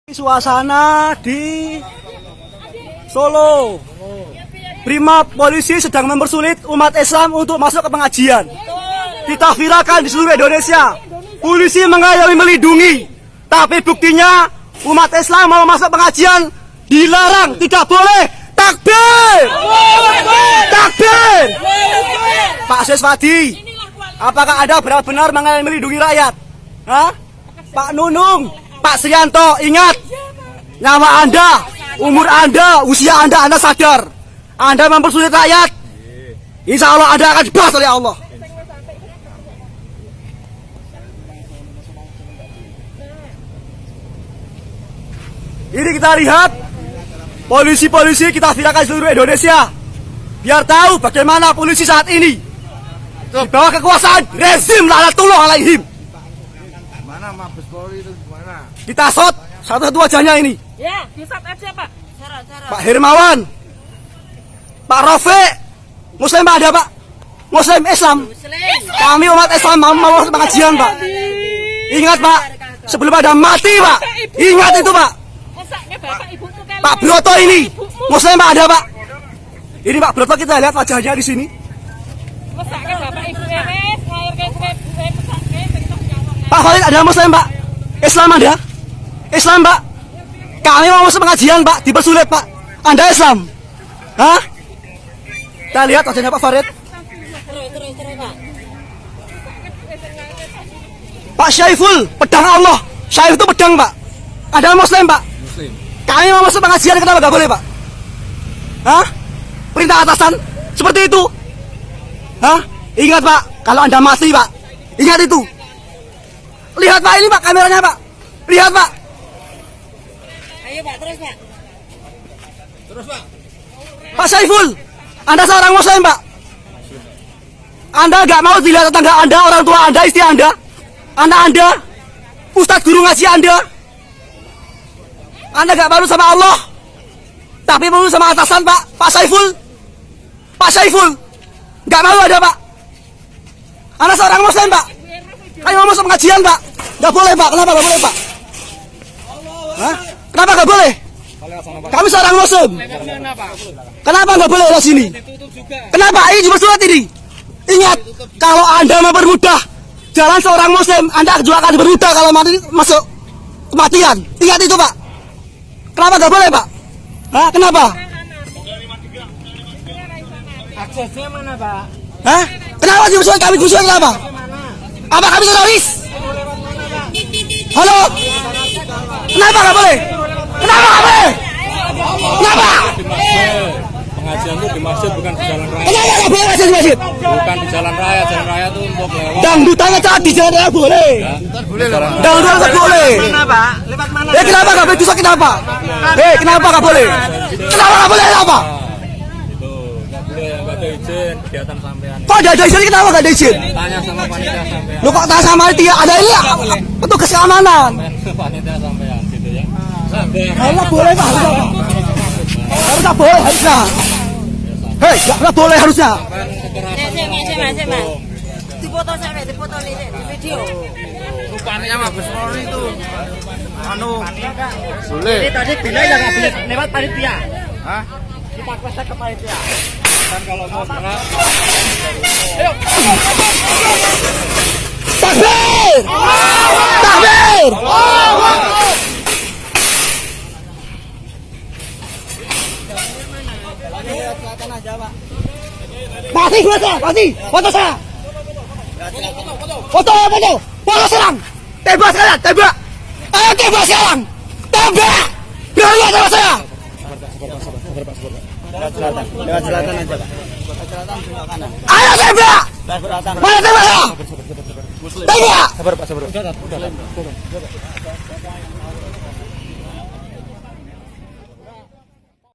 Suasana di Solo, Brimob polisi sedang mempersulit umat Islam untuk masuk ke pengajian. Kita viralkan di seluruh Indonesia. Polisi mengayomi melindungi, tapi buktinya umat Islam mau masuk pengajian dilarang, tidak boleh. Takbir! Takbir! Pak Seswadi, apakah Anda benar-benar mengayomi melindungi rakyat? Hah? Pak Nunung, Pak Srianto, ingat, nyawa Anda, umur Anda, usia Anda sadar. Anda mempersulit rakyat, insya Allah Anda akan dibalas oleh Allah. Ini kita lihat, polisi-polisi kita viralkan seluruh Indonesia, biar tahu bagaimana polisi saat ini di bawah kekuasaan rezim laknatullah alaihim. Mana Mabes Polri itu gimana? Kita shot satu-satu wajahnya ini. Ya, di-shot aja Pak. Pak Hermawan, Pak Rafiq, Muslim Pak ada Pak? Muslim Islam. Kami umat Islam mau masuk pengajian Pak. Ingat Pak, sebelum ada mati Pak. Ingat itu Pak. Pak Broto ini, Muslim Pak ada Pak? Ini Pak Broto kita lihat wajahnya di sini. Pak Khalid ada Muslim Pak? Islam ada? Islam Pak? Kami mau masuk pengajian Pak, dipersulit Pak. Anda Islam? Hah? Kita lihat wajahnya Pak Farid. Pak Syaiful, pedang Allah. Syaif itu pedang Pak. Ada Muslim Pak? Muslim. Kami mau masuk pengajian, kenapa gak boleh Pak? Hah? Perintah atasan? Seperti itu? Hah? Ingat Pak, kalau Anda mati Pak, ingat itu. Lihat Pak, ini Pak, kameranya Pak. Lihat Pak. Ayo Pak, terus Pak. Terus Pak. Pak Syaiful, Anda seorang Muslim Pak. Anda gak mau dilihat tetangga Anda, orang tua Anda, istri Anda, anak Anda, ustadz guru ngaji Anda. Anda gak malu sama Allah, tapi malu sama atasan Pak. Pak Syaiful, Pak Syaiful, gak malu ada Pak. Anda seorang Muslim Pak. Kami mau masuk pengajian Pak. Gak boleh Pak, kenapa gak boleh Pak? Hah? Kenapa gak boleh? Kami seorang Muslim. Kenapa gak boleh di sini? Kenapa? Ini cuma surat ini. Ingat, kalau Anda mempermudah jalan seorang Muslim, Anda juga akan dipermudah kalau mati masuk kematian. Ingat itu Pak. Kenapa gak boleh Pak? Hah? Kenapa? Aksesnya mana Pak? Hah? Kenapa sih musuh kami musuh kenapa? Apa kami teroris? Halo? Kenapa gak boleh? Kenapa gak boleh? Kenapa? Pengajian itu di masjid, bukan di jalan raya. Kenapa gak boleh masjid di masjid? Bukan di jalan raya. Jalan raya itu untuk lewat. Dangdutannya saat di jalan raya boleh. Boleh lah. Dangdutan tak boleh. Kenapa? Lewat mana? Kenapa gak boleh? Dosa kenapa? Kenapa gak boleh? Kenapa gak boleh? Kenapa? Itu nggak boleh, nggak ada izin kegiatan sampean. Kok ada izin? Kenapa gak ada izin? Tanya sama panitia sampean. Lu kok tanya sama dia? Ada ini petugas keamanan. Panitia sampean gitu ya. Sampean. Harusnya boleh Pak, harusnya Pak. Harusnya boleh, harusnya. Hei, gak boleh harusnya. Mas. Dipoto sampai, dipoto nih, di video. Rupanya Mabes Polri itu Boleh. Ini tadi bila ya nggak boleh lewat panitia. Hah? Kita kuasa ke panitia. Kan kalau mau serang. Takbir! Takbir! Mati gue saya, mati, foto saya. Foto, serang. Tembak sekalian, tembak. Ayo tembak sekarang. Tembak. Berani tembak saya. Lewat selatan aja, Pak. Ayo tembak. Mana tembak saya? Tembak. Sabar, Pak, sabar.